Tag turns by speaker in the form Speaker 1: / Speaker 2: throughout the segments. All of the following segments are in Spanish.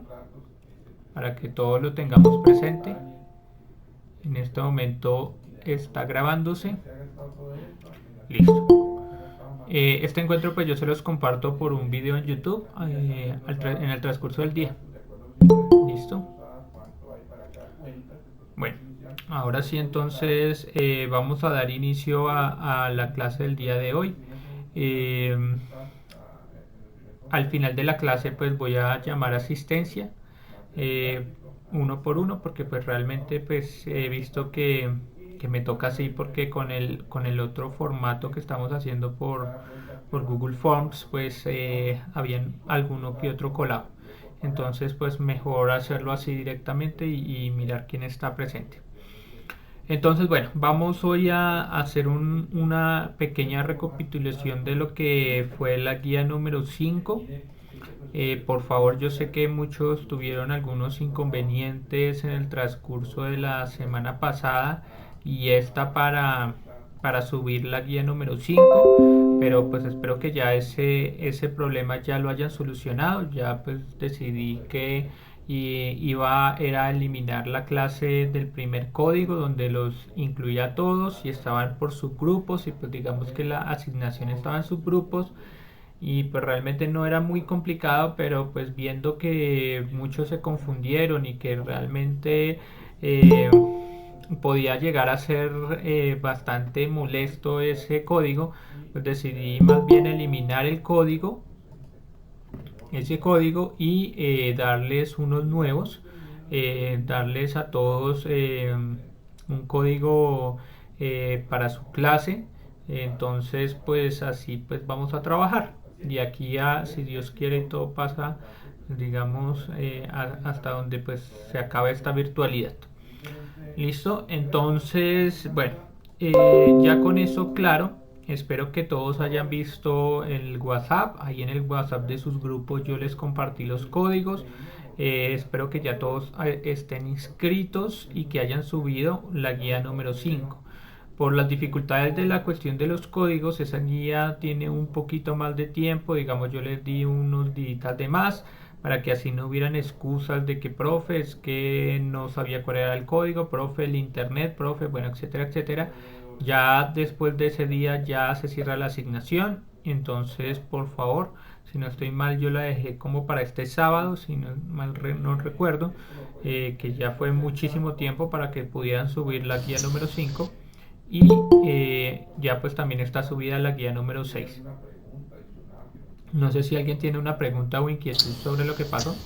Speaker 1: 4 para que todos lo tengamos presente. En este momento está grabándose. Listo. Este encuentro pues yo se los comparto por un video en YouTube en el transcurso del día. Listo. Bueno, ahora sí entonces vamos a dar inicio a la clase del día de hoy. Al final de la clase pues voy a llamar a asistencia uno por uno, porque pues realmente pues he visto que me toca así, porque con el otro formato que estamos haciendo por Google Forms pues habían alguno que otro colado. Entonces pues mejor hacerlo así directamente y mirar quién está presente. Entonces, bueno, vamos hoy a hacer una pequeña recapitulación de lo que fue la guía número 5. Por favor, yo sé que muchos tuvieron algunos inconvenientes en el transcurso de la semana pasada y esta para subir la guía número 5, pero pues espero que ya ese problema ya lo hayan solucionado. Ya pues decidí que era eliminar la clase del primer código donde los incluía a todos y estaban por subgrupos, y pues digamos que la asignación estaba en subgrupos y pues realmente no era muy complicado, pero pues viendo que muchos se confundieron y que realmente eh, podía llegar a ser bastante molesto ese código, pues decidí más bien eliminar ese código y darles unos nuevos, darles a todos un código para su clase. Entonces pues así pues vamos a trabajar de aquí a, si Dios quiere y todo pasa, digamos hasta donde pues se acabe esta virtualidad. Listo, entonces bueno, ya con eso claro. Espero que todos hayan visto el WhatsApp. Ahí en el WhatsApp de sus grupos yo les compartí los códigos. Espero que ya todos estén inscritos y que hayan subido la guía número 5. Por las dificultades de la cuestión de los códigos, esa guía tiene un poquito más de tiempo. Digamos, yo les di unos días de más para que así no hubieran excusas de que profe, es que no sabía cuál era el código, profe, el internet, profe, bueno, etcétera, etcétera. Ya después de ese día ya se cierra la asignación. Entonces, por favor, si no estoy mal, yo la dejé como para este sábado, si no mal no recuerdo, que ya fue muchísimo tiempo para que pudieran subir la guía número 5. Y ya pues también está subida la guía número 6. No sé si alguien tiene una pregunta o inquietud sobre lo que pasó.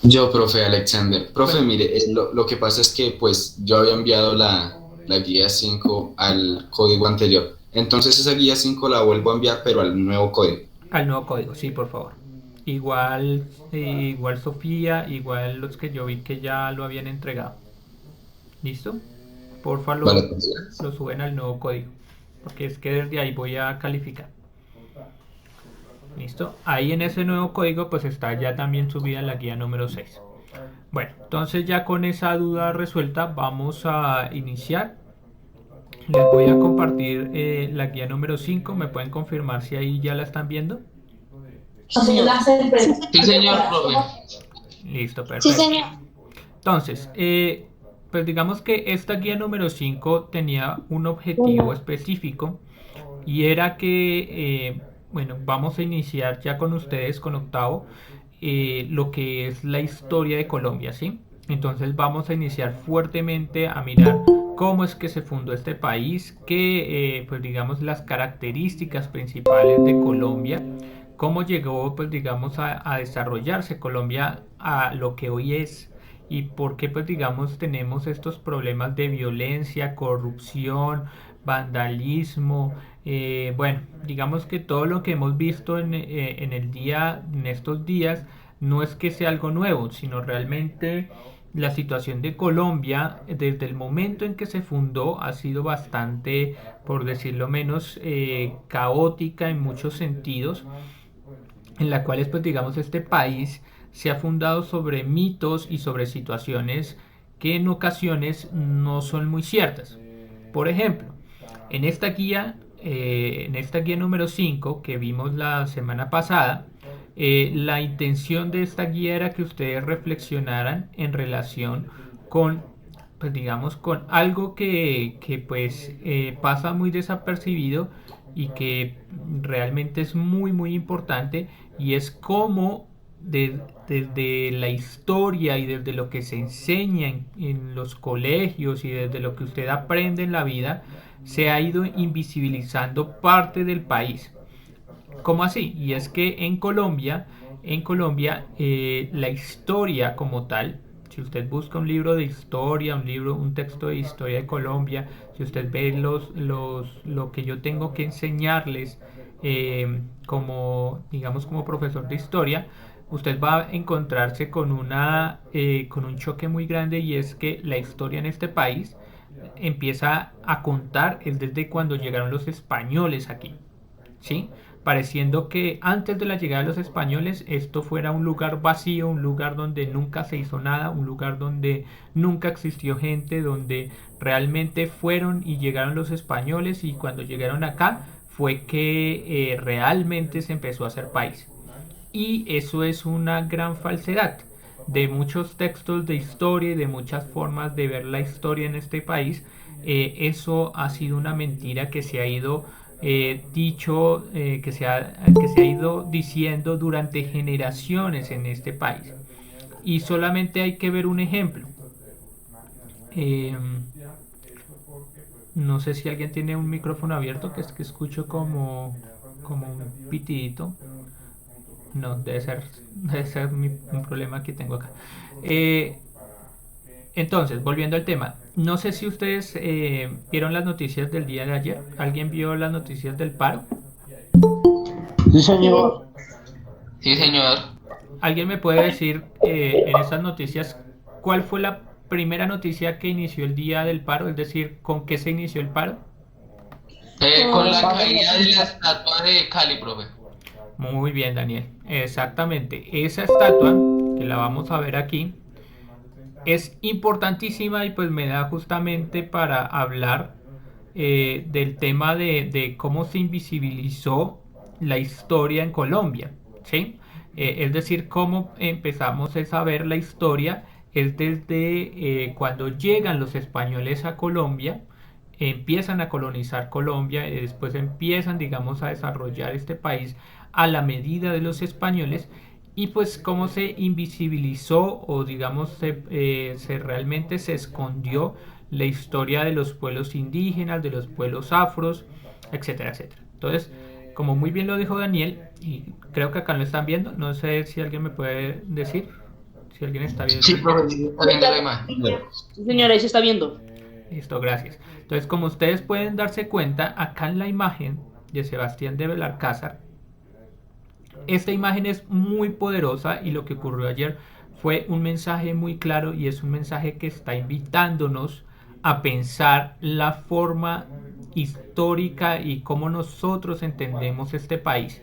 Speaker 2: Yo, profe Alexander. Profe,
Speaker 1: Bueno,
Speaker 2: mire, lo que pasa es que pues yo había enviado la guía 5 al código anterior. Entonces esa guía 5 la vuelvo a enviar, pero al nuevo código.
Speaker 1: al nuevo código, sí, por favor. Igual Sofía, igual los que yo vi que ya lo habían entregado. ¿Listo? Porfa,
Speaker 2: Vale, pues.
Speaker 1: lo suben al nuevo código, porque es que desde ahí voy a calificar. ¿Listo? Ahí en ese nuevo código pues está ya también subida la guía número 6. Bueno, entonces ya con esa duda resuelta vamos a iniciar. Les voy a compartir la guía número 5. ¿Me pueden confirmar si ahí ya la están viendo?
Speaker 2: Sí, señor. Sí, señor, profe.
Speaker 1: Listo,
Speaker 3: Sí,
Speaker 1: perfecto.
Speaker 3: señor.
Speaker 1: Entonces, pues digamos que esta guía número 5 tenía un objetivo específico, y era que, bueno, vamos a iniciar ya con ustedes, con octavo, lo que es la historia de Colombia, ¿sí? Entonces vamos a iniciar fuertemente a mirar cómo es que se fundó este país, qué, pues digamos, las características principales de Colombia, cómo llegó, pues digamos, a desarrollarse Colombia a lo que hoy es, y por qué, pues digamos, tenemos estos problemas de violencia, corrupción, vandalismo. Bueno, digamos que todo lo que hemos visto en estos días, no es que sea algo nuevo, sino realmente la situación de Colombia desde el momento en que se fundó ha sido bastante, por decirlo menos, caótica en muchos sentidos, en la cual pues digamos este país se ha fundado sobre mitos y sobre situaciones que en ocasiones no son muy ciertas. Por ejemplo, en esta guía número 5 que vimos la semana pasada, La intención de esta guía era que ustedes reflexionaran en relación con, pues digamos, con algo que pues pasa muy desapercibido y que realmente es muy muy importante, y es cómo desde la historia y desde lo que se enseña en los colegios y desde lo que usted aprende en la vida se ha ido invisibilizando parte del país. ¿Cómo así? Y es que en Colombia, la historia como tal, si usted busca un libro de historia, un texto de historia de Colombia, si usted ve lo que yo tengo que enseñarles como, digamos, como profesor de historia, usted va a encontrarse con un choque muy grande, y es que la historia en este país empieza a contar es desde cuando llegaron los españoles aquí. ¿Sí? Pareciendo que antes de la llegada de los españoles esto fuera un lugar vacío, un lugar donde nunca se hizo nada, un lugar donde nunca existió gente, donde realmente fueron y llegaron los españoles, y cuando llegaron acá fue que realmente se empezó a hacer país. Y eso es una gran falsedad. De muchos textos de historia y de muchas formas de ver la historia en este país, eso ha sido una mentira que se ha ido dicho, que se ha ido diciendo durante generaciones en este país. Y solamente hay que ver un ejemplo. Eh, no sé si alguien tiene un micrófono abierto, que es que escucho como un pitidito. No, debe ser un problema que tengo acá. Eh, entonces, volviendo al tema, no sé si ustedes vieron las noticias del día de ayer. ¿Alguien vio las noticias del paro?
Speaker 3: Sí, señor.
Speaker 2: Sí, señor.
Speaker 1: ¿Alguien me puede decir en esas noticias cuál fue la primera noticia que inició el día del paro? Es decir, ¿con qué se inició el paro?
Speaker 2: Con la
Speaker 3: Paro en la
Speaker 2: caída de la
Speaker 3: pista.
Speaker 2: estatua de Cali, profe.
Speaker 1: Muy bien, Daniel. Exactamente. Esa estatua, que la vamos a ver aquí, es importantísima, y pues me da justamente para hablar del tema de cómo se invisibilizó la historia en Colombia, ¿sí? Es decir, cómo empezamos a saber la historia es desde cuando llegan los españoles a Colombia, empiezan a colonizar Colombia, y después empiezan, digamos, a desarrollar este país a la medida de los españoles, y pues cómo se invisibilizó, o digamos realmente se escondió la historia de los pueblos indígenas, de los pueblos afros, etcétera, etcétera. Entonces, como muy bien lo dijo Daniel, y creo que acá lo están viendo, no sé si alguien me puede decir, si alguien está
Speaker 2: Sí,
Speaker 1: viendo.
Speaker 2: profe, sí, está viendo la imagen.
Speaker 3: Sí, señora, ahí se está viendo.
Speaker 1: Listo, gracias. Entonces, como ustedes pueden darse cuenta, acá en la imagen de Sebastián de Belalcázar, esta imagen es muy poderosa, y lo que ocurrió ayer fue un mensaje muy claro, y es un mensaje que está invitándonos a pensar la forma histórica y cómo nosotros entendemos este país.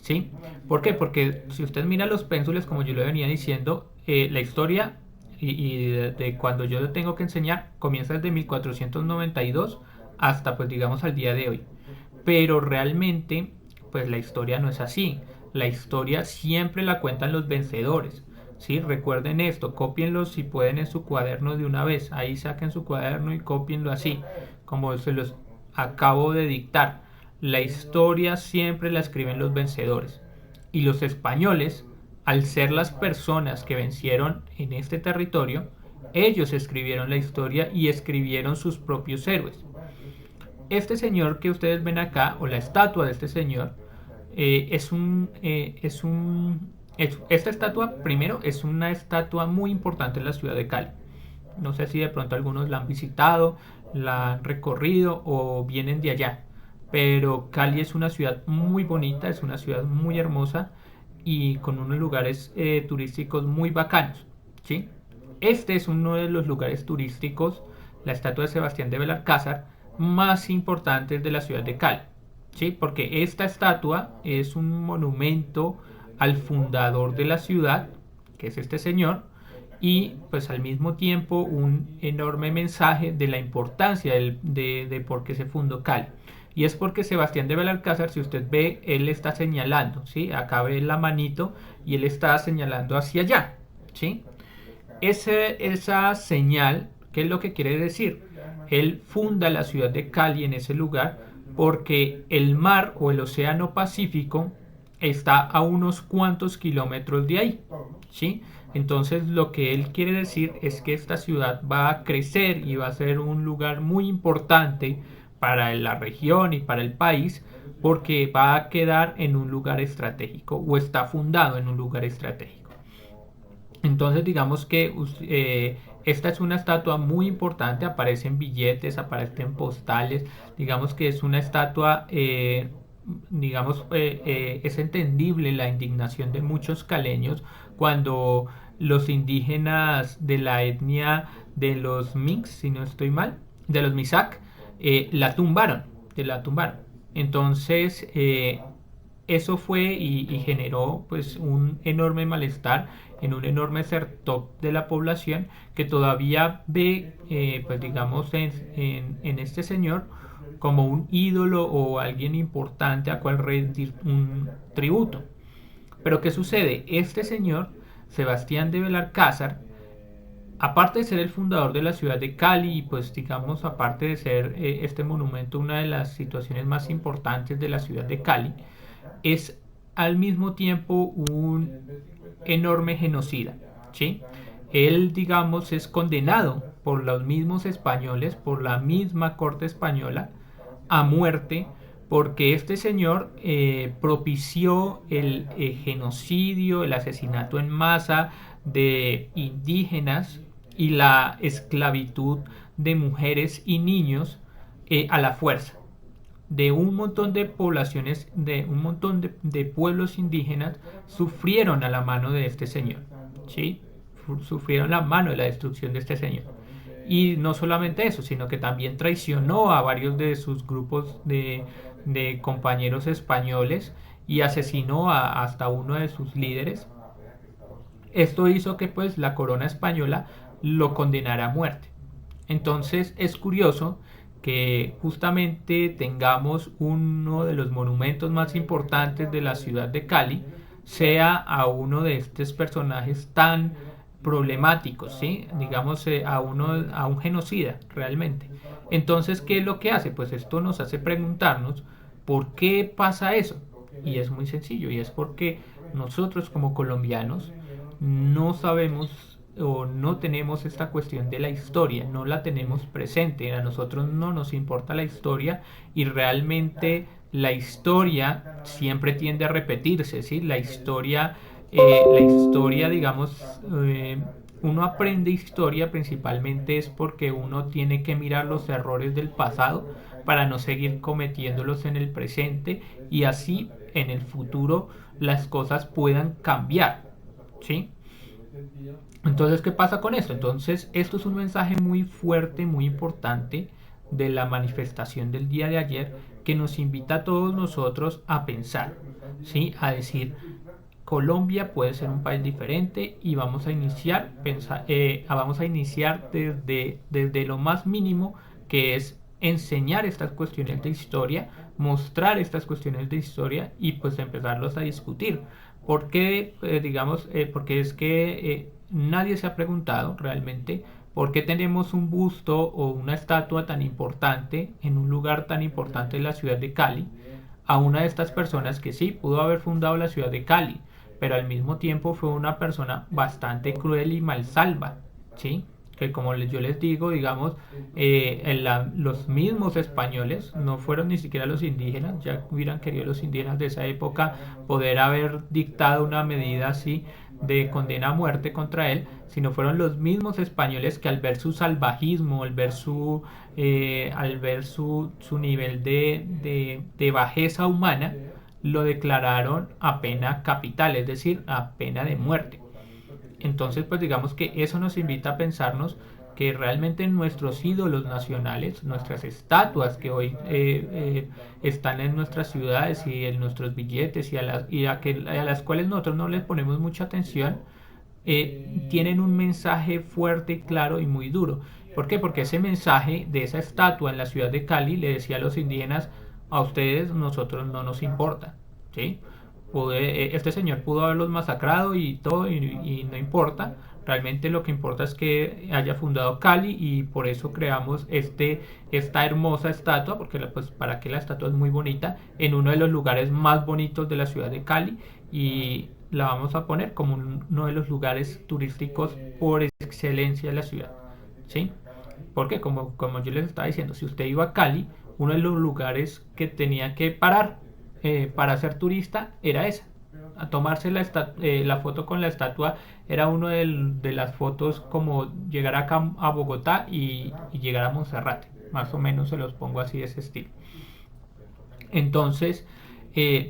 Speaker 1: ¿Sí? ¿Por qué? Porque si usted mira los pénsules, como yo le venía diciendo, la historia y de cuando yo lo tengo que enseñar comienza desde 1492 hasta pues digamos al día de hoy. Pero realmente pues la historia no es así. La historia siempre la cuentan los vencedores. ¿Sí? Recuerden esto, cópienlo si pueden en su cuaderno de una vez. Ahí saquen su cuaderno y cópienlo así, como se los acabo de dictar. La historia siempre la escriben los vencedores. Y los españoles, al ser las personas que vencieron en este territorio, ellos escribieron la historia y escribieron sus propios héroes. Este señor que ustedes ven acá, o la estatua de este señor, esta estatua, primero, es una estatua muy importante en la ciudad de Cali. No sé si de pronto algunos la han visitado, la han recorrido o vienen de allá. Pero Cali es una ciudad muy bonita, es una ciudad muy hermosa y con unos lugares turísticos muy bacanos. ¿Sí? Este es uno de los lugares turísticos, la estatua de Sebastián de Belalcázar, más importantes de la ciudad de Cali. ¿Sí? Porque esta estatua es un monumento al fundador de la ciudad, que es este señor, y pues al mismo tiempo un enorme mensaje de la importancia de por qué se fundó Cali. Y es porque Sebastián de Belalcázar, si usted ve, él está señalando, ¿sí? Acá ve la manito y él está señalando hacia allá, ¿sí? Esa señal, ¿qué es lo que quiere decir? Él funda la ciudad de Cali en ese lugar porque el mar o el océano Pacífico está a unos cuantos kilómetros de ahí, ¿sí? Entonces lo que él quiere decir es que esta ciudad va a crecer y va a ser un lugar muy importante para la región y para el país porque va a quedar en un lugar estratégico o está fundado en un lugar estratégico. Entonces digamos que esta es una estatua muy importante, aparece en billetes, aparece en postales, digamos que es una estatua, es entendible la indignación de muchos caleños cuando los indígenas de la etnia de los Minx, si no estoy mal, de los Misak, la tumbaron, la tumbaron. Entonces, eso fue y generó pues un enorme malestar en un enorme sector de la población que todavía ve pues digamos en este señor como un ídolo o alguien importante a cual rendir un tributo. Pero ¿qué sucede? Este señor, Sebastián de Belalcázar, aparte de ser el fundador de la ciudad de Cali y pues digamos aparte de ser este monumento una de las situaciones más importantes de la ciudad de Cali, es al mismo tiempo un enorme genocida, ¿sí? Él, digamos, es condenado por los mismos españoles, por la misma corte española, a muerte, porque este señor propició el genocidio, el asesinato en masa de indígenas y la esclavitud de mujeres y niños a la fuerza de un montón de poblaciones, de un montón de pueblos indígenas sufrieron a la mano de este señor, ¿sí? Sufrieron la mano de la destrucción de este señor. Y no solamente eso, sino que también traicionó a varios de sus grupos de compañeros españoles y asesinó hasta uno de sus líderes. Esto hizo que pues la corona española lo condenara a muerte. Entonces es curioso que justamente tengamos uno de los monumentos más importantes de la ciudad de Cali sea a uno de estos personajes tan problemáticos, ¿sí? Digamos a un genocida realmente. Entonces, ¿qué es lo que hace? Pues esto nos hace preguntarnos por qué pasa eso. Y es muy sencillo, y es porque nosotros como colombianos no sabemos o no tenemos esta cuestión de la historia, no la tenemos presente, a nosotros no nos importa la historia y realmente la historia siempre tiende a repetirse, ¿sí? La historia, digamos, uno aprende historia principalmente es porque uno tiene que mirar los errores del pasado para no seguir cometiéndolos en el presente y así en el futuro las cosas puedan cambiar, ¿sí? Entonces, ¿qué pasa con esto? Entonces, esto es un mensaje muy fuerte, muy importante de la manifestación del día de ayer que nos invita a todos nosotros a pensar, ¿sí? A decir, Colombia puede ser un país diferente y vamos a iniciar, vamos a iniciar desde lo más mínimo que es enseñar estas cuestiones de historia, mostrar estas cuestiones de historia y pues empezarlos a discutir. Porque, porque es que nadie se ha preguntado realmente por qué tenemos un busto o una estatua tan importante en un lugar tan importante en la ciudad de Cali a una de estas personas que sí pudo haber fundado la ciudad de Cali, pero al mismo tiempo fue una persona bastante cruel y malsalva, ¿sí? Que como yo les digo, digamos, los mismos españoles, no fueron ni siquiera los indígenas, ya hubieran querido los indígenas de esa época poder haber dictado una medida así de condena a muerte contra él, sino fueron los mismos españoles que al ver su salvajismo, al ver su nivel de bajeza humana, lo declararon a pena capital, es decir, a pena de muerte. Entonces, pues digamos que eso nos invita a pensarnos que realmente nuestros ídolos nacionales, nuestras estatuas que hoy están en nuestras ciudades y en nuestros billetes y a las cuales nosotros no les ponemos mucha atención, tienen un mensaje fuerte y claro y muy duro. ¿Por qué? Porque ese mensaje de esa estatua en la ciudad de Cali le decía a los indígenas, a ustedes, nosotros no nos importa, ¿sí? Este señor pudo haberlos masacrado y todo, y no importa. Realmente lo que importa es que haya fundado Cali y por eso creamos esta hermosa estatua, porque pues para que la estatua es muy bonita, en uno de los lugares más bonitos de la ciudad de Cali y la vamos a poner como uno de los lugares turísticos por excelencia de la ciudad, ¿sí? Porque como yo les estaba diciendo, si usted iba a Cali, uno de los lugares que tenía que parar para ser turista era esa. A tomarse la foto con la estatua era uno de las fotos como llegar acá a Bogotá y llegar a Monserrate. Más o menos se los pongo así de ese estilo. Entonces,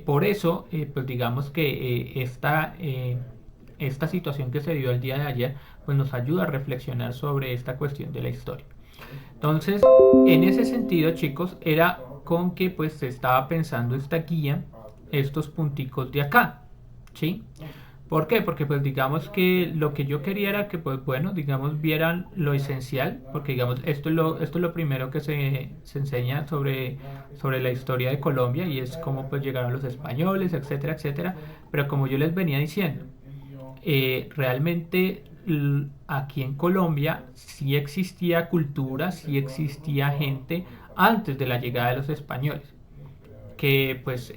Speaker 1: por eso, pues digamos que esta situación que se dio el día de ayer, pues nos ayuda a reflexionar sobre esta cuestión de la historia. Entonces, en ese sentido, chicos, era con que pues se estaba pensando esta guía, estos punticos de acá, ¿sí? ¿Por qué? Porque pues digamos que lo que yo quería era que pues bueno, digamos vieran lo esencial, porque digamos esto es lo primero que se enseña sobre la historia de Colombia y es cómo pues llegaron los españoles, etcétera, etcétera. Pero como yo les venía diciendo, realmente aquí en Colombia sí existía cultura, sí existía gente antes de la llegada de los españoles que pues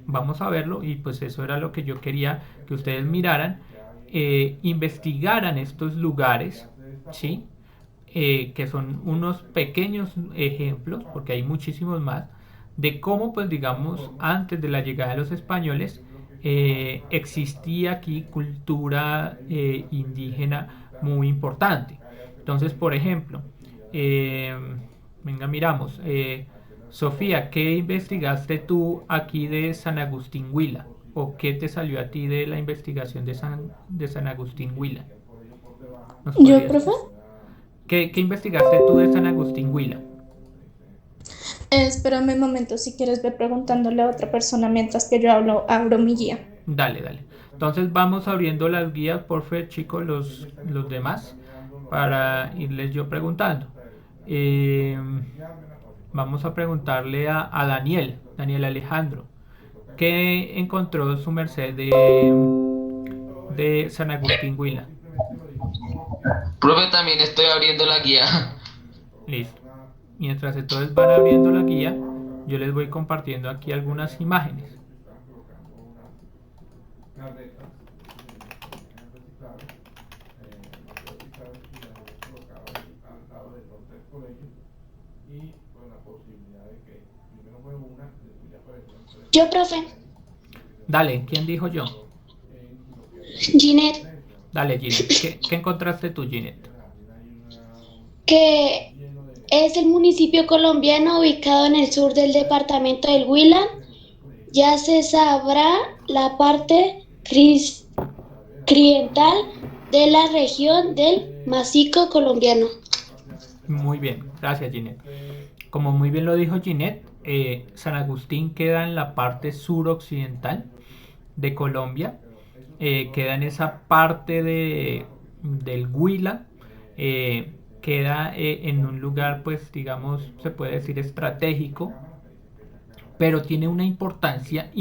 Speaker 1: vamos a verlo y pues eso era lo que yo quería que ustedes miraran, investigaran estos lugares, ¿sí? Que son unos pequeños ejemplos, porque hay muchísimos más, de cómo pues digamos antes de la llegada de los españoles existía aquí cultura indígena muy importante. Entonces, por ejemplo, venga, miramos. Sofía, ¿qué investigaste tú aquí de San Agustín Huila? ¿O qué te salió a ti de la investigación de San Agustín Huila?
Speaker 4: ¿Yo, profe?
Speaker 1: ¿Qué investigaste tú de San Agustín Huila?
Speaker 4: Espérame un momento, si quieres ve preguntándole a otra persona mientras que yo abro mi guía.
Speaker 1: Dale, dale. Entonces vamos abriendo las guías, por favor, chicos, los demás, para irles yo preguntando. Vamos a preguntarle a Daniel Alejandro, ¿qué encontró su merced de San Agustín Huila?
Speaker 2: Profe, también estoy abriendo la guía.
Speaker 1: Listo. Mientras entonces van abriendo la guía, yo les voy compartiendo aquí algunas imágenes.
Speaker 4: Yo, profe.
Speaker 1: Dale, ¿quién dijo yo?
Speaker 4: Ginette.
Speaker 1: Dale, Ginette. ¿Qué encontraste tú, Ginette?
Speaker 4: Que es el municipio colombiano ubicado en el sur del departamento del Huila. Ya se sabrá la parte occidental de la región del Macizo colombiano.
Speaker 1: Muy bien, gracias, Ginette. Como muy bien lo dijo Ginette, San Agustín queda en la parte suroccidental de Colombia, queda en esa parte del Huila, queda en un lugar, pues digamos, se puede decir estratégico, pero tiene una importancia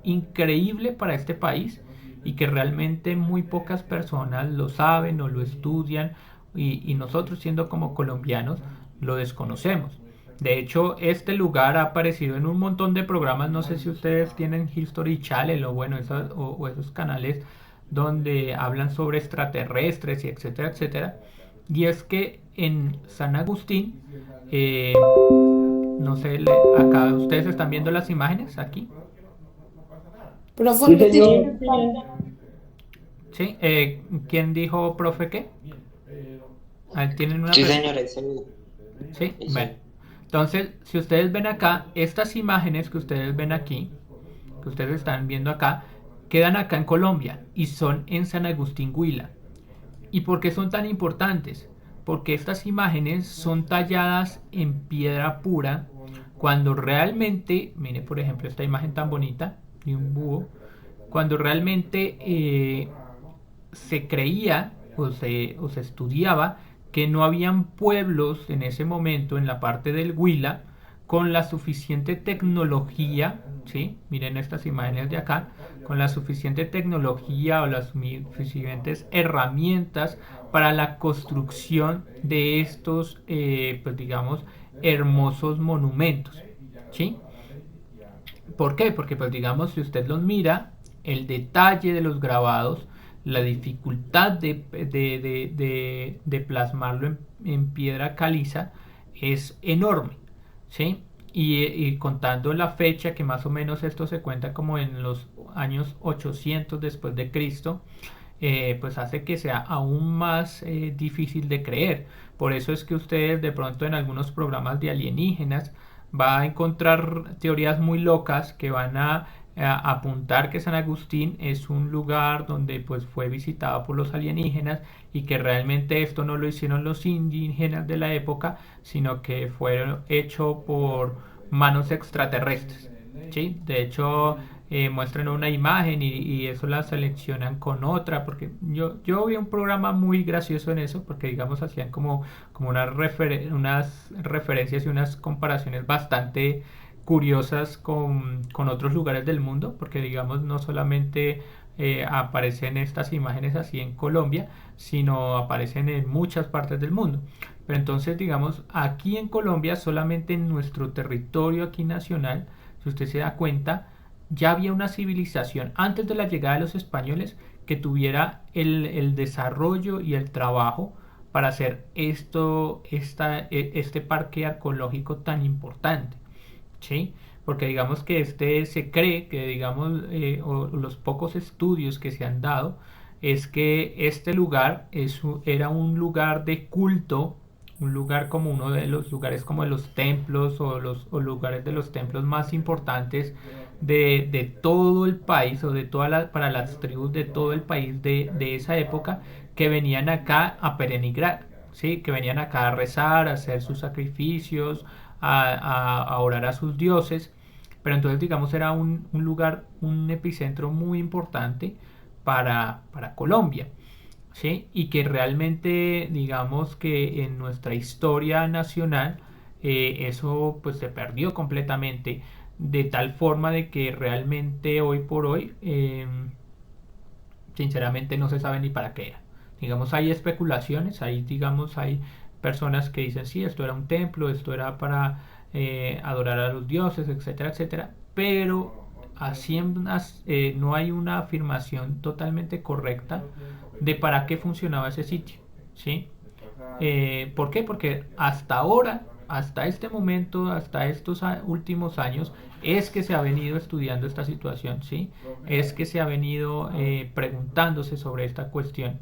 Speaker 1: increíble para este país y que realmente muy pocas personas lo saben o lo estudian y nosotros siendo como colombianos lo desconocemos. De hecho, este lugar ha aparecido en un montón de programas, no sé si ustedes tienen History Channel o bueno, esos canales donde hablan sobre extraterrestres y etcétera, etcétera. Y es que en San Agustín, no sé, acá ustedes están viendo las imágenes aquí.
Speaker 3: Sí, señor.
Speaker 1: ¿Sí? ¿Quién dijo, profe, qué? ¿Tienen una
Speaker 5: Sí,
Speaker 1: pregunta?
Speaker 5: señores.
Speaker 1: ¿Sí? Bueno. Entonces, si ustedes ven acá, estas imágenes que ustedes ven aquí, que ustedes están viendo acá, quedan acá en Colombia y son en San Agustín Huila. ¿Y por qué son tan importantes? Porque estas imágenes son talladas en piedra pura cuando realmente, mire por ejemplo esta imagen tan bonita de un búho, cuando realmente se creía o se estudiaba que no habían pueblos en ese momento en la parte del Huila con la suficiente tecnología, ¿sí? Miren estas imágenes de acá, con la suficiente tecnología o las suficientes herramientas para la construcción de estos, pues digamos, hermosos monumentos, ¿sí? ¿Por qué? Porque pues digamos, si usted los mira, el detalle de los grabados, la dificultad de plasmarlo en piedra caliza es enorme, ¿sí? Y contando la fecha, que más o menos esto se cuenta como en los años 800 después de Cristo, pues hace que sea aún más difícil de creer. Por eso es que ustedes de pronto en algunos programas de alienígenas va a encontrar teorías muy locas que van a apuntar que San Agustín es un lugar donde pues fue visitado por los alienígenas y que realmente esto no lo hicieron los indígenas de la época, sino que fue hecho por manos extraterrestres, ¿sí? De hecho, muestran una imagen y eso la seleccionan con otra, porque yo vi un programa muy gracioso en eso, porque digamos hacían como unas referencias y unas comparaciones bastante curiosas con otros lugares del mundo, porque digamos no solamente aparecen estas imágenes así en Colombia, sino aparecen en muchas partes del mundo. Pero entonces digamos aquí en Colombia, solamente en nuestro territorio aquí nacional, si usted se da cuenta, ya había una civilización antes de la llegada de los españoles que tuviera el desarrollo y el trabajo para hacer este parque arqueológico tan importante, ¿sí? Porque digamos que se cree que digamos o los pocos estudios que se han dado es que este lugar era un lugar de culto, un lugar como uno de los lugares como de los templos o lugares de los templos más importantes de todo el país o para las tribus de todo el país de esa época, que venían acá a peregrinar, ¿sí? Que venían acá a rezar, a hacer sus sacrificios, a orar a sus dioses. Pero entonces digamos era un lugar, un epicentro muy importante para Colombia, ¿sí? Y que realmente digamos que en nuestra historia nacional eso pues se perdió completamente, de tal forma de que realmente hoy por hoy sinceramente no se sabe ni para qué era. Digamos, hay especulaciones, hay personas que dicen, sí, esto era un templo, esto era para adorar a los dioses, etcétera, etcétera, pero así no hay una afirmación totalmente correcta de para qué funcionaba ese sitio, ¿sí? ¿Por qué? Porque hasta ahora, hasta este momento, hasta estos últimos años, es que se ha venido estudiando esta situación, ¿sí? Es que se ha venido preguntándose sobre esta cuestión.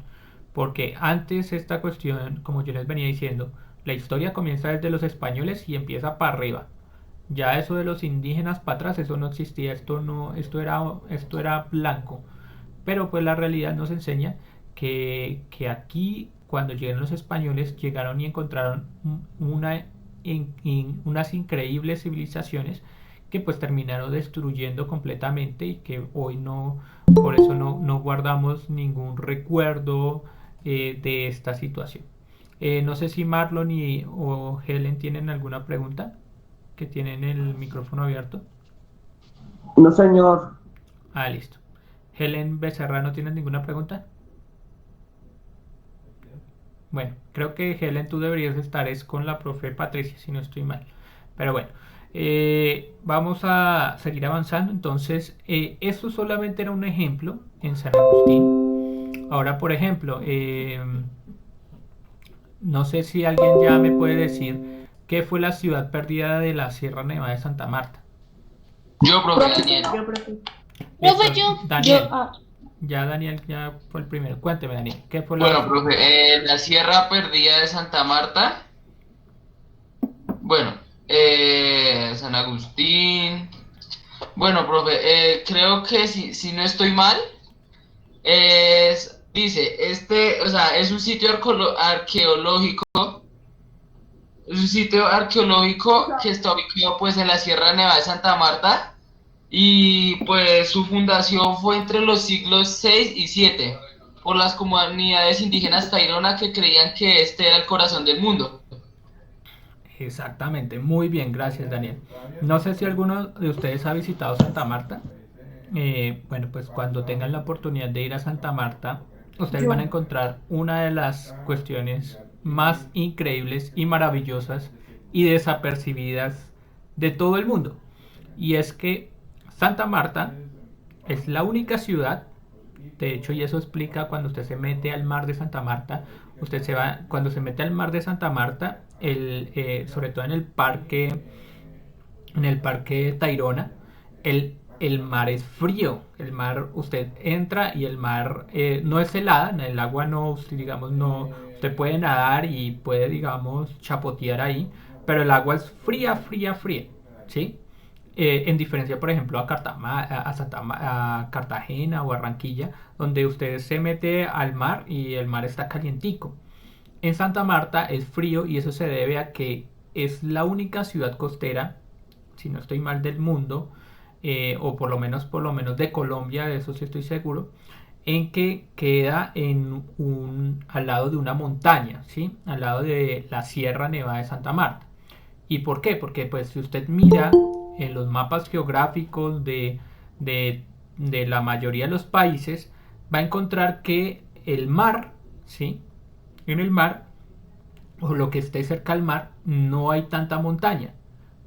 Speaker 1: Porque antes esta cuestión, como yo les venía diciendo, la historia comienza desde los españoles y empieza para arriba. Ya eso de los indígenas para atrás, eso no existía, esto era blanco. Pero pues la realidad nos enseña que aquí, cuando llegaron los españoles, llegaron y encontraron unas increíbles civilizaciones que pues terminaron destruyendo completamente y que hoy por eso no guardamos ningún recuerdo de esta situación. No sé si Marlon o Helen tienen alguna pregunta, que tienen el micrófono abierto.
Speaker 3: No, señor.
Speaker 1: Ah, listo. Helen Becerra, ¿no tienes ninguna pregunta? Bueno, creo que Helen, tú deberías estar con la profe Patricia, si no estoy mal. Pero bueno, vamos a seguir avanzando. Entonces, esto solamente era un ejemplo en San Agustín. Ahora, por ejemplo, no sé si alguien ya me puede decir qué fue la ciudad perdida de la Sierra Nevada de Santa Marta.
Speaker 2: Yo, profe Daniel.
Speaker 4: Profe, yo.
Speaker 1: Daniel. Ya Daniel ya fue el primero. Cuénteme, Daniel, ¿qué fue
Speaker 2: Bueno, profe, la Sierra Perdida de Santa Marta. Bueno, San Agustín. Bueno, profe, creo que si no estoy mal, dice, o sea, es un sitio arqueológico. Es un sitio arqueológico que está ubicado pues en la Sierra Nevada de Santa Marta. Y pues su fundación fue entre los siglos 6 y 7 por las comunidades indígenas Tairona, que creían que este era el corazón del mundo.
Speaker 1: Exactamente, muy bien, gracias Daniel. No sé si alguno de ustedes ha visitado Santa Marta. Bueno, pues cuando tengan la oportunidad de ir a Santa Marta, ustedes van a
Speaker 5: Yo.
Speaker 1: encontrar una de las cuestiones más increíbles y maravillosas y desapercibidas de todo el mundo. Y es que Santa Marta es la única ciudad, de hecho, y eso explica cuando usted se mete al mar de Santa Marta, usted se va, cuando se mete al mar de Santa Marta, sobre todo en el parque Tayrona, el mar es frío, el mar, usted entra y el mar no es helada, en el agua no, usted, digamos, no, usted puede nadar y puede, digamos, chapotear ahí, pero el agua es fría, fría, fría, ¿sí? En diferencia, por ejemplo, a Cartagena o a Barranquilla, donde usted se mete al mar y el mar está calientico. En Santa Marta es frío y eso se debe a que es la única ciudad costera, si no estoy mal, del mundo, o por lo menos de Colombia, de eso sí estoy seguro, en que queda al lado de una montaña, ¿sí? Al lado de la Sierra Nevada de Santa Marta. ¿Y por qué? Porque pues si usted mira en los mapas geográficos de, de la mayoría de los países, va a encontrar que el mar, ¿sí? En el mar, o lo que esté cerca al mar, no hay tanta montaña.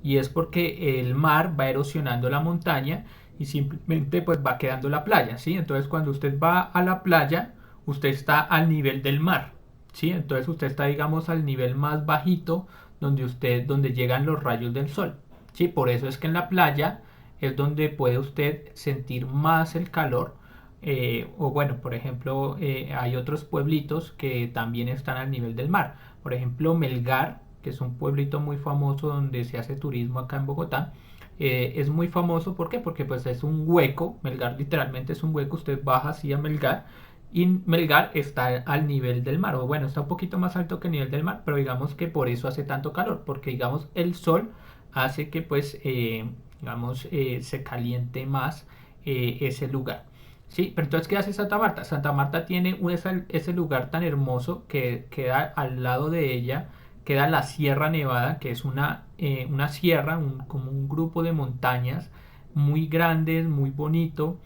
Speaker 1: Y es porque el mar va erosionando la montaña y simplemente pues va quedando la playa, ¿sí? Entonces cuando usted va a la playa, usted está al nivel del mar, ¿sí? Entonces usted está, digamos, al nivel más bajito donde llegan los rayos del sol, ¿sí? Por eso es que en la playa es donde puede usted sentir más el calor. O bueno, por ejemplo, hay otros pueblitos que también están al nivel del mar. Por ejemplo, Melgar, que es un pueblito muy famoso donde se hace turismo acá en Bogotá. Es muy famoso, ¿por qué? Porque pues es un hueco, Melgar literalmente es un hueco, usted baja así a Melgar y Melgar está al nivel del mar, o bueno, está un poquito más alto que el nivel del mar, pero digamos que por eso hace tanto calor, porque digamos el sol hace que pues digamos se caliente más ese lugar. Sí, pero entonces, ¿qué hace Santa Marta? Santa Marta tiene ese lugar tan hermoso que queda al lado de ella, queda la Sierra Nevada, que es una sierra, como un grupo de montañas muy grandes, muy bonito,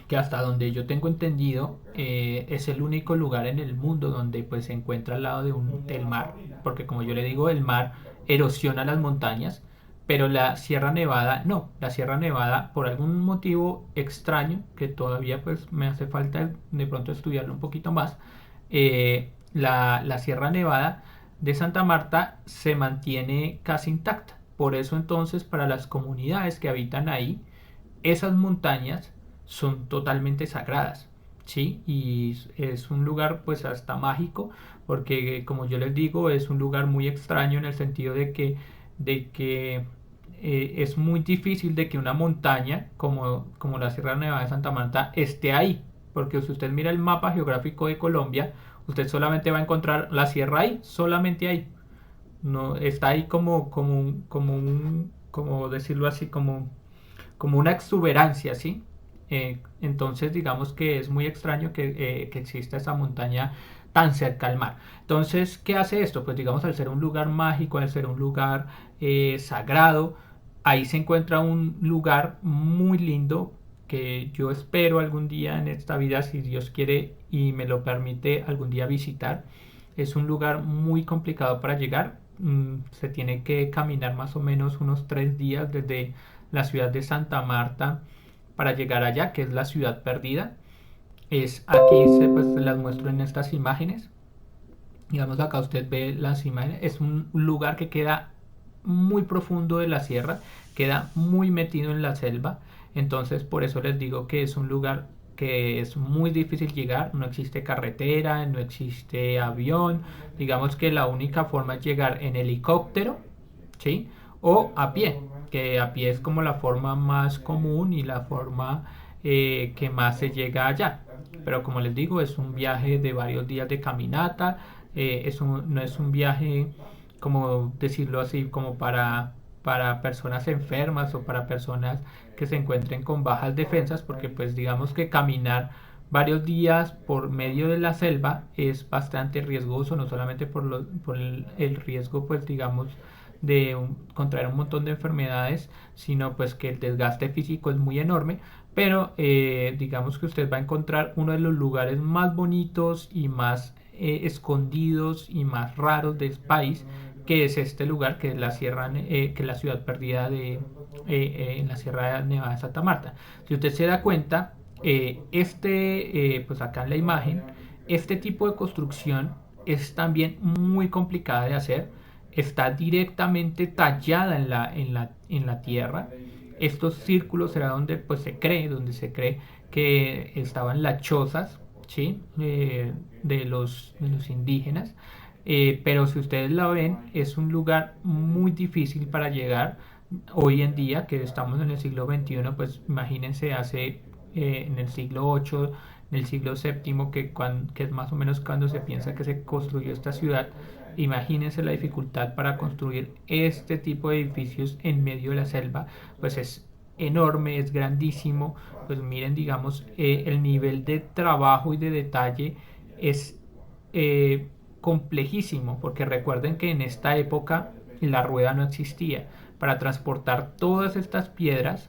Speaker 1: que hasta donde yo tengo entendido es el único lugar en el mundo donde pues se encuentra al lado del mar, porque como yo le digo, el mar erosiona las montañas, pero la Sierra Nevada no, la Sierra Nevada por algún motivo extraño, que todavía pues me hace falta de pronto estudiarlo un poquito más, la Sierra Nevada de Santa Marta se mantiene casi intacta. Por eso entonces para las comunidades que habitan ahí, esas montañas son totalmente sagradas, ¿sí? Y es un lugar pues hasta mágico, porque como yo les digo, es un lugar muy extraño en el sentido de que es muy difícil de que una montaña como la Sierra Nevada de Santa Marta esté ahí, porque si usted mira el mapa geográfico de Colombia, usted solamente va a encontrar la sierra ahí, solamente ahí. No, está ahí como decirlo así, como una exuberancia, ¿sí? Entonces digamos que es muy extraño que exista esa montaña tan cerca al mar. Entonces, ¿qué hace esto? Pues digamos, al ser un lugar mágico, al ser un lugar sagrado, ahí se encuentra un lugar muy lindo que yo espero algún día en esta vida, si Dios quiere y me lo permite, algún día visitar. Es un lugar muy complicado para llegar. Se tiene que caminar más o menos unos 3 días desde la ciudad de Santa Marta para llegar allá, que es la ciudad perdida. Es aquí, pues se las muestro en estas imágenes. Digamos, acá usted ve las imágenes. Es un lugar que queda muy profundo de la sierra, queda muy metido en la selva. Entonces, por eso les digo que es un lugar que es muy difícil llegar. No existe carretera, no existe avión. Digamos que la única forma es llegar en helicóptero, ¿sí? O a pie, que a pie es como la forma más común y la forma que más se llega allá. Pero como les digo, es un viaje de varios días de caminata, no es un viaje, como decirlo así, como para personas enfermas o para personas que se encuentren con bajas defensas, porque pues digamos que caminar varios días por medio de la selva es bastante riesgoso, no solamente por el riesgo, pues digamos, de contraer un montón de enfermedades, sino pues que el desgaste físico es muy enorme, pero digamos que usted va a encontrar uno de los lugares más bonitos y más escondidos y más raros del país, que es este lugar, que es la que es la ciudad perdida en la Sierra Nevada de Santa Marta. Si usted se da cuenta, pues acá en la imagen, este tipo de construcción es también muy complicada de hacer, está directamente tallada en la tierra. Estos círculos será donde pues donde se cree que estaban las chozas, ¿sí? De los indígenas. Pero si ustedes la ven, es un lugar muy difícil para llegar. Hoy en día, que estamos en el siglo XXI, pues imagínense en el siglo VIII, en el siglo VII, que es más o menos cuando se piensa que se construyó esta ciudad. Imagínense la dificultad para construir este tipo de edificios en medio de la selva, pues es enorme, es grandísimo. Pues miren, digamos, el nivel de trabajo y de detalle es eh, complejísimo, porque recuerden que en esta época la rueda no existía. Para transportar todas estas piedras,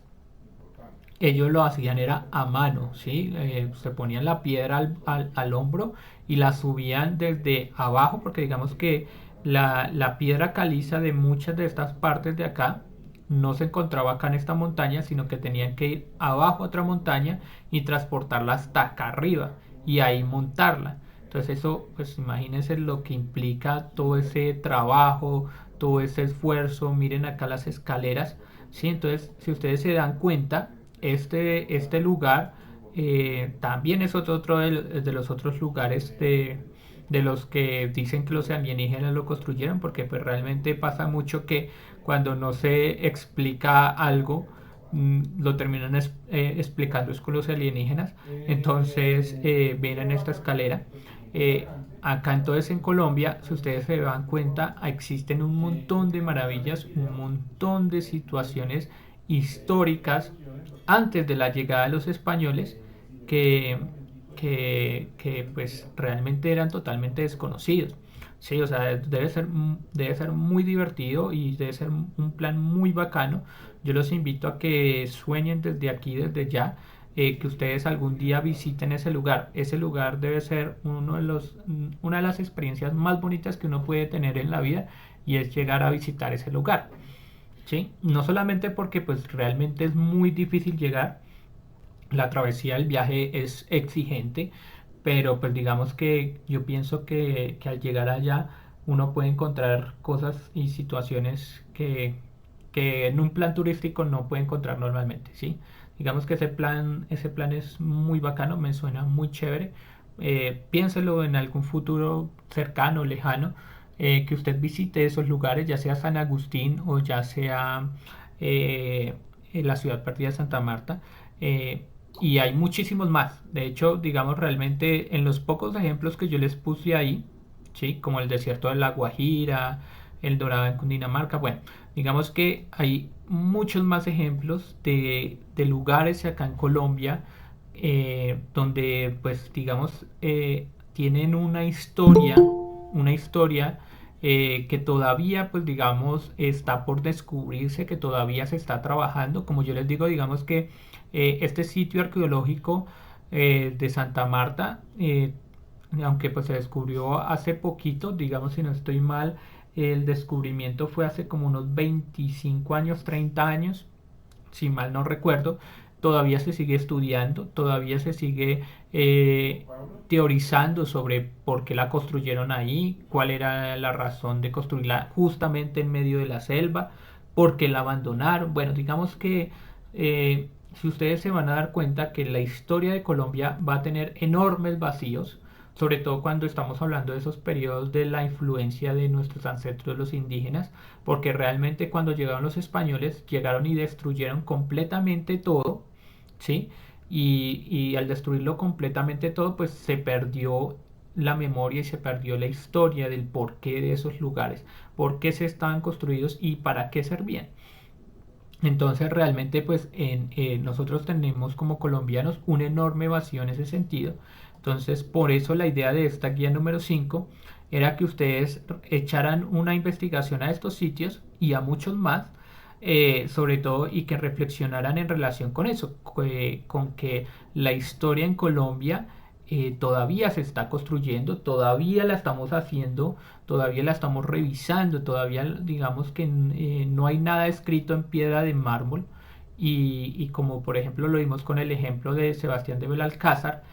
Speaker 1: ellos lo hacían era a mano, ¿sí? Se ponían la piedra al hombro y la subían desde abajo, porque digamos que la piedra caliza de muchas de estas partes de acá no se encontraba acá en esta montaña, sino que tenían que ir abajo a otra montaña y transportarla hasta acá arriba y ahí montarla. Entonces eso, pues imagínense lo que implica todo ese trabajo, todo ese esfuerzo. Miren acá las escaleras, ¿sí? Entonces, si ustedes se dan cuenta, este lugar también es otro de los otros lugares de los que dicen que los alienígenas lo construyeron, porque pues realmente pasa mucho que cuando no se explica algo, lo terminan explicando es con los alienígenas. Entonces vienen esta escalera. Acá entonces en Colombia, si ustedes se dan cuenta, existen un montón de maravillas, un montón de situaciones históricas antes de la llegada de los españoles que, que pues realmente eran totalmente desconocidos. Sí, o sea, debe ser muy divertido y debe ser un plan muy bacano. Yo los invito a que sueñen desde aquí, desde ya, que ustedes algún día visiten ese lugar. Ese lugar debe ser una de las experiencias más bonitas que uno puede tener en la vida, y es llegar a visitar ese lugar. ¿Sí? No solamente porque pues realmente es muy difícil llegar, la travesía del viaje es exigente, pero pues digamos que yo pienso que al llegar allá uno puede encontrar cosas y situaciones que en un plan turístico no puede encontrar normalmente, ¿sí? Digamos que ese plan es muy bacano, me suena muy chévere. Piénselo en algún futuro cercano, lejano, que usted visite esos lugares, ya sea San Agustín o ya sea en la ciudad perdida de Santa Marta. Y hay muchísimos más. De hecho, digamos, realmente en los pocos ejemplos que yo les puse ahí, ¿sí? Como el desierto de La Guajira, el Dorado en Cundinamarca, bueno, digamos que hay muchos más ejemplos de lugares acá en Colombia, donde, pues, digamos, tienen una historia que todavía, pues, digamos, está por descubrirse, que todavía se está trabajando. Como yo les digo, digamos que este sitio arqueológico de Santa Marta, aunque pues se descubrió hace poquito, digamos si no estoy mal, el descubrimiento fue hace como unos 25 años, 30 años, si mal no recuerdo. Todavía se sigue estudiando, todavía se sigue teorizando sobre por qué la construyeron ahí, cuál era la razón de construirla justamente en medio de la selva, por qué la abandonaron. Bueno, digamos que si ustedes se van a dar cuenta que la historia de Colombia va a tener enormes vacíos, sobre todo cuando estamos hablando de esos periodos de la influencia de nuestros ancestros los indígenas, porque realmente cuando llegaron los españoles llegaron y destruyeron completamente todo, ¿sí? Y al destruirlo completamente todo, pues se perdió la memoria y se perdió la historia del porqué de esos lugares, por qué se estaban construidos y para qué servían. Entonces realmente pues nosotros tenemos como colombianos un enorme vacío en ese sentido. Entonces por eso la idea de esta guía número 5 era que ustedes echaran una investigación a estos sitios y a muchos más, sobre todo, y que reflexionaran en relación con eso, con que la historia en Colombia todavía se está construyendo, todavía la estamos haciendo, todavía la estamos revisando, todavía digamos que no hay nada escrito en piedra de mármol y como por ejemplo lo vimos con el ejemplo de Sebastián de Belalcázar,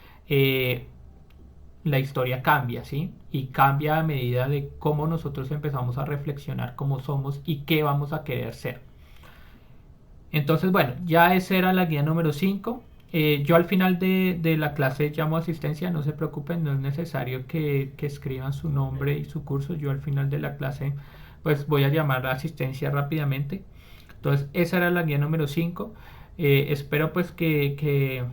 Speaker 1: la historia cambia, ¿sí? Y cambia a medida de cómo nosotros empezamos a reflexionar cómo somos y qué vamos a querer ser. Entonces, bueno, ya esa era la guía número 5. Yo al final de la clase llamo asistencia, no se preocupen, no es necesario que escriban su nombre y su curso. Yo al final de la clase pues voy a llamar a asistencia rápidamente. Entonces, esa era la guía número 5. Espero pues que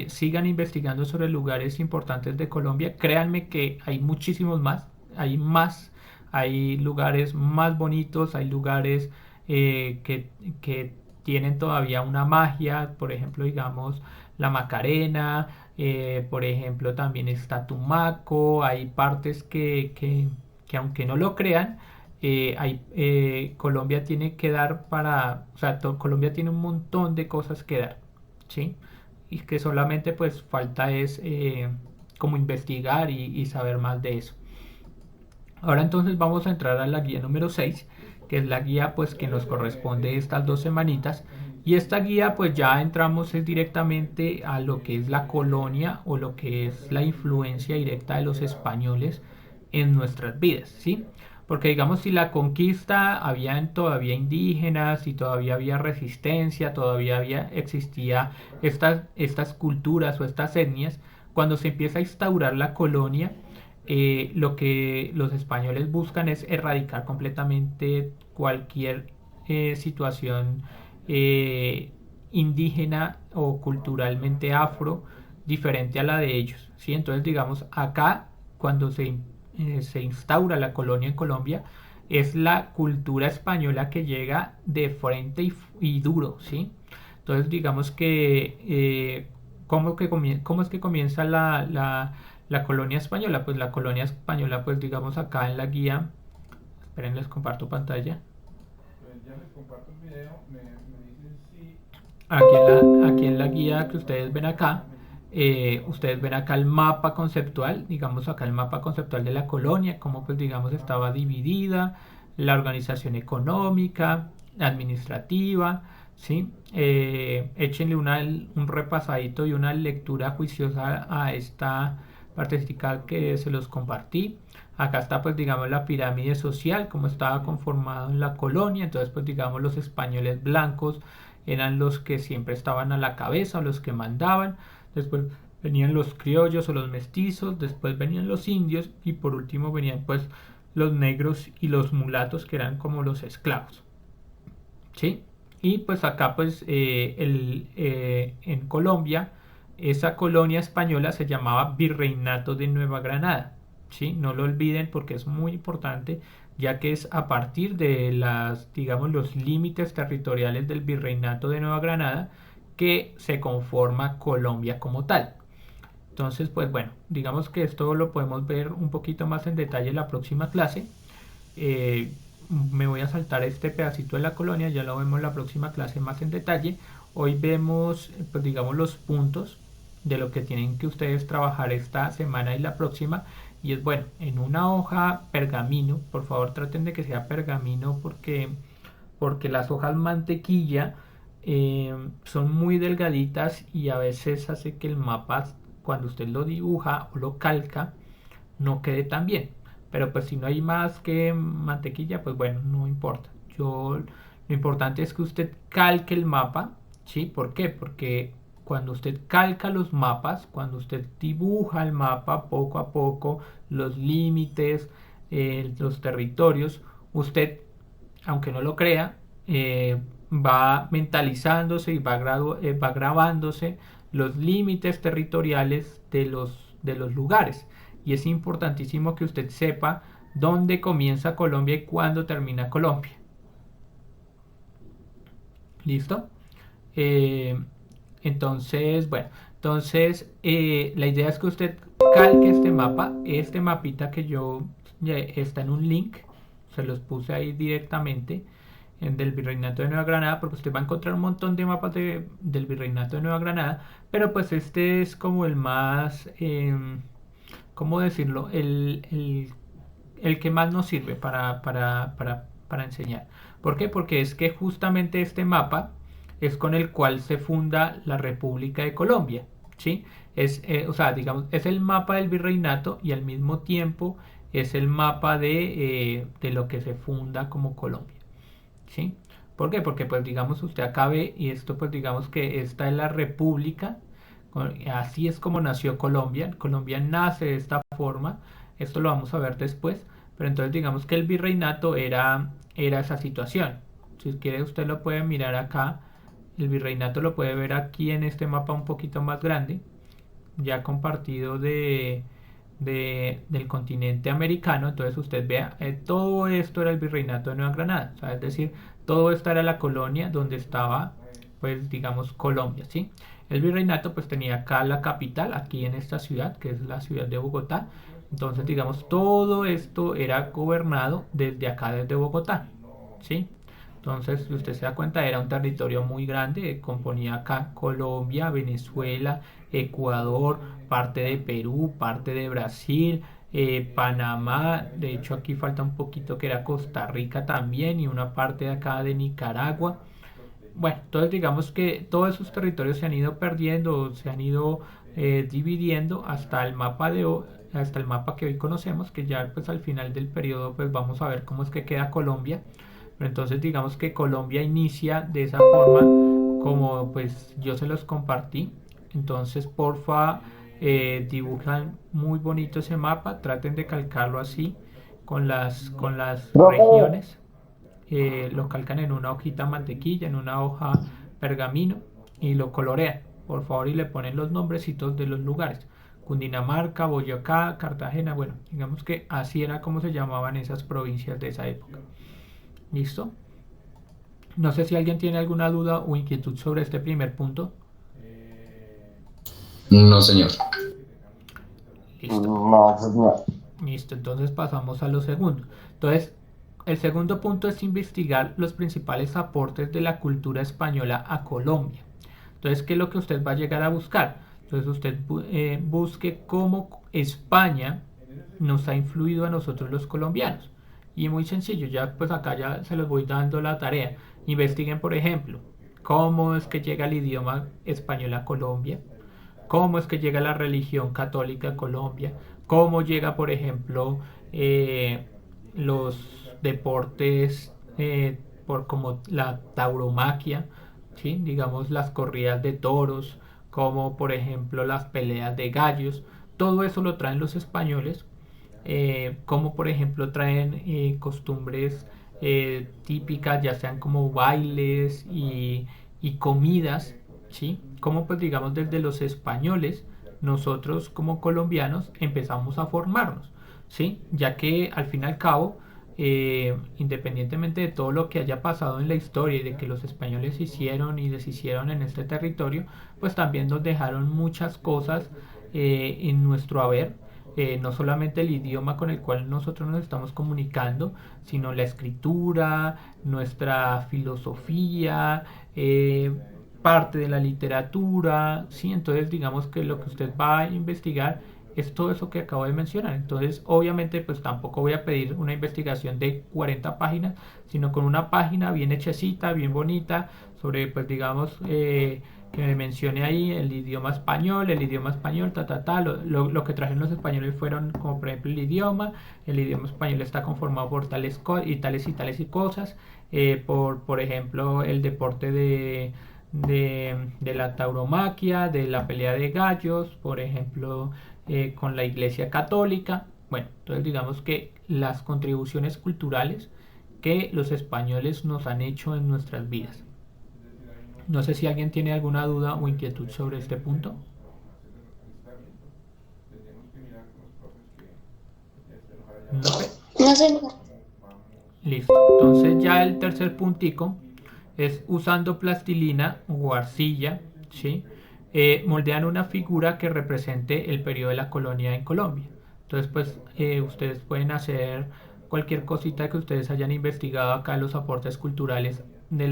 Speaker 1: sigan investigando sobre lugares importantes de Colombia. Créanme que hay muchísimos más, hay lugares más bonitos, hay lugares que tienen todavía una magia, por ejemplo, digamos, la Macarena, por ejemplo, también está Tumaco, hay partes que aunque no lo crean, Colombia tiene que dar o sea, Colombia tiene un montón de cosas que dar, ¿sí? Y que solamente pues falta es como investigar y saber más de eso. Ahora entonces vamos a entrar a la guía número 6, que es la guía pues que nos corresponde estas 2 semanitas. Y esta guía pues ya entramos directamente a lo que es la colonia o lo que es la influencia directa de los españoles en nuestras vidas, ¿sí? Porque digamos si la conquista habían todavía indígenas y todavía había resistencia, existía estas culturas o estas etnias, cuando se empieza a instaurar la colonia, lo que los españoles buscan es erradicar completamente cualquier situación eh, indígena o culturalmente afro diferente a la de ellos, ¿sí? Entonces, digamos, acá cuando se instaura la colonia en Colombia, es la cultura española que llega de frente y duro, ¿sí? Entonces, digamos que, ¿cómo es que comienza la colonia española? Pues la colonia española, pues digamos acá en la guía, esperen, les comparto pantalla.
Speaker 5: Ya les comparto el video, me dicen si...
Speaker 1: Aquí en la guía que ustedes ven acá el mapa conceptual, digamos acá el mapa conceptual de la colonia, cómo pues digamos estaba dividida, la organización económica, administrativa, ¿sí? Échenle un repasadito y una lectura juiciosa a esta partecita que se los compartí. Acá está pues digamos la pirámide social, cómo estaba conformado en la colonia. Entonces pues digamos los españoles blancos eran los que siempre estaban a la cabeza, los que mandaban. Después venían los criollos o los mestizos, después venían los indios y por último venían pues los negros y los mulatos, que eran como los esclavos, ¿sí? Y pues acá pues en Colombia esa colonia española se llamaba Virreinato de Nueva Granada, ¿sí? No lo olviden porque es muy importante, ya que es a partir de digamos, los límites territoriales del Virreinato de Nueva Granada que se conforma Colombia como tal. Entonces, pues bueno, digamos que esto lo podemos ver un poquito más en detalle en la próxima clase. Me voy a saltar este pedacito de la colonia, ya lo vemos en la próxima clase más en detalle. Hoy vemos, pues digamos, los puntos de lo que tienen que ustedes trabajar esta semana y la próxima. Y es bueno, en una hoja pergamino, por favor traten de que sea pergamino porque las hojas mantequilla son muy delgaditas y a veces hace que el mapa, cuando usted lo dibuja o lo calca, no quede tan bien. Pero pues si no hay más que mantequilla, pues bueno, no importa. Lo importante es que usted calque el mapa, ¿sí? ¿Por qué? Porque cuando usted calca los mapas, cuando usted dibuja el mapa poco a poco, los límites, los territorios, usted, aunque no lo crea, va mentalizándose y va grabándose los límites territoriales de los lugares. Y es importantísimo que usted sepa dónde comienza Colombia y cuándo termina Colombia. ¿Listo? Eh, entonces, bueno, la idea es que usted calque este mapa, este mapita que yo ya está en un link, se los puse ahí directamente en del Virreinato de Nueva Granada, porque usted va a encontrar un montón de mapas del Virreinato de Nueva Granada, pero pues este es como el más, ¿cómo decirlo? El que más nos sirve para enseñar. ¿Por qué? Porque es que justamente este mapa es con el cual se funda la República de Colombia, ¿sí? O sea, digamos, es el mapa del virreinato y al mismo tiempo es el mapa de lo que se funda como Colombia, ¿sí? ¿Por qué? Porque pues digamos usted acá ve y esto pues digamos que esta es la República, así es como nació Colombia. Colombia nace de esta forma, esto lo vamos a ver después, pero entonces digamos que el virreinato era esa situación. Si quiere usted lo puede mirar acá, el virreinato lo puede ver aquí en este mapa un poquito más grande, ya compartido del continente americano. Entonces usted vea, todo esto era el virreinato de Nueva Granada, o sea, es decir, todo esto era la colonia donde estaba, pues digamos, Colombia, ¿sí? El virreinato pues tenía acá la capital, aquí en esta ciudad, que es la ciudad de Bogotá. Entonces, digamos, todo esto era gobernado desde acá, desde Bogotá, ¿sí? Entonces, si usted se da cuenta, era un territorio muy grande, componía acá Colombia, Venezuela, Ecuador, parte de Perú, parte de Brasil, Panamá, de hecho aquí falta un poquito que era Costa Rica también y una parte de acá de Nicaragua. Bueno, entonces digamos que todos esos territorios se han ido perdiendo, se han ido dividiendo hasta el mapa que hoy conocemos, que ya pues al final del periodo pues vamos a ver cómo es que queda Colombia. Pero entonces digamos que Colombia inicia de esa forma como pues yo se los compartí. Entonces porfa, dibujan muy bonito ese mapa, traten de calcarlo así con las
Speaker 3: Profe,
Speaker 1: regiones. Lo calcan en una hojita mantequilla, en una hoja pergamino y lo colorean, por favor, y le ponen los nombrecitos de los lugares. Cundinamarca, Boyacá, Cartagena, bueno, digamos que así era como se llamaban esas provincias de esa época. ¿Listo? No sé si alguien tiene alguna duda o inquietud sobre este primer punto.
Speaker 6: No, señor.
Speaker 1: Listo.
Speaker 3: no, pues no.
Speaker 1: Listo, entonces pasamos a lo segundo. Entonces, el segundo punto es investigar los principales aportes de la cultura española a Colombia. Entonces, ¿qué es lo que usted va a llegar a buscar? Entonces, usted busque cómo España nos ha influido a nosotros los colombianos. Y muy sencillo, ya pues acá ya se los voy dando la tarea. Investiguen, por ejemplo, cómo es que llega el idioma español a Colombia, cómo es que llega la religión católica a Colombia, cómo llega, por ejemplo, los deportes por como la tauromaquia, ¿sí? Digamos las corridas de toros, como por ejemplo las peleas de gallos, todo eso lo traen los españoles, como por ejemplo traen costumbres típicas, ya sean como bailes y comidas, ¿sí? Como pues digamos desde los españoles, nosotros como colombianos empezamos a formarnos, ¿sí? Ya que al fin y al cabo, independientemente de todo lo que haya pasado en la historia y de que los españoles hicieron y deshicieron en este territorio, pues también nos dejaron muchas cosas en nuestro haber, no solamente el idioma con el cual nosotros nos estamos comunicando, sino la escritura, nuestra filosofía, parte de la literatura, ¿sí? Entonces digamos que lo que usted va a investigar es todo eso que acabo de mencionar. Entonces obviamente pues tampoco voy a pedir una investigación de 40 páginas, sino con una página bien hechecita, bien bonita, sobre pues digamos que me mencione ahí el idioma español, lo que trajeron los españoles fueron como por ejemplo el idioma español está conformado por tales y tales y tales y cosas, por ejemplo el deporte de la tauromaquia, de la pelea de gallos, por ejemplo, con la Iglesia Católica. Bueno, entonces digamos que las contribuciones culturales que los españoles nos han hecho en nuestras vidas. No sé si alguien tiene alguna duda o inquietud sobre este punto. No.
Speaker 4: No sé.
Speaker 1: Listo. Entonces ya el tercer puntico es usando plastilina o arcilla, ¿sí? Moldean una figura que represente el periodo de la colonia en Colombia. Entonces, pues ustedes pueden hacer cualquier cosita que ustedes hayan investigado acá, los aportes culturales de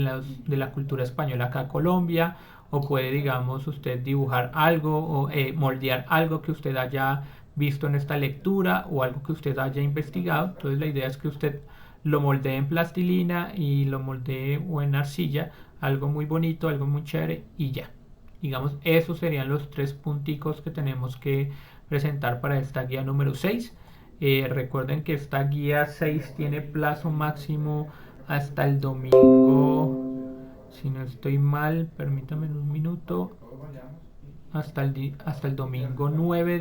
Speaker 1: la cultura española acá a Colombia, o puede, digamos, usted dibujar algo o moldear algo que usted haya visto en esta lectura o algo que usted haya investigado. Entonces la idea es que usted lo moldee en plastilina y lo moldee o en arcilla, algo muy bonito, algo muy chévere y ya. Digamos, esos serían los 3 punticos que tenemos que presentar para esta guía número 6. Recuerden que esta guía 6 tiene plazo máximo hasta el domingo, si no estoy mal, permítame un minuto, hasta el domingo 9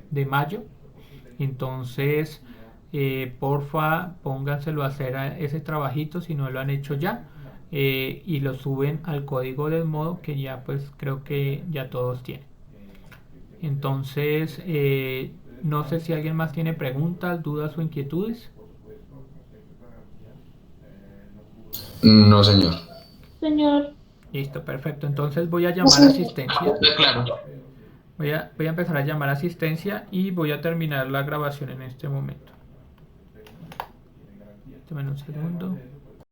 Speaker 1: de mayo. Entonces, porfa, pónganselo a hacer ese trabajito si no lo han hecho ya. Y lo suben al código del modo que ya pues creo que ya todos tienen. Entonces, no sé si alguien más tiene preguntas, dudas o inquietudes.
Speaker 6: No, señor.
Speaker 4: Señor,
Speaker 1: Listo, perfecto. Entonces voy a llamar a asistencia.
Speaker 2: Claro.
Speaker 1: Voy a empezar a llamar a asistencia y voy a terminar la grabación en este momento. Dame un segundo.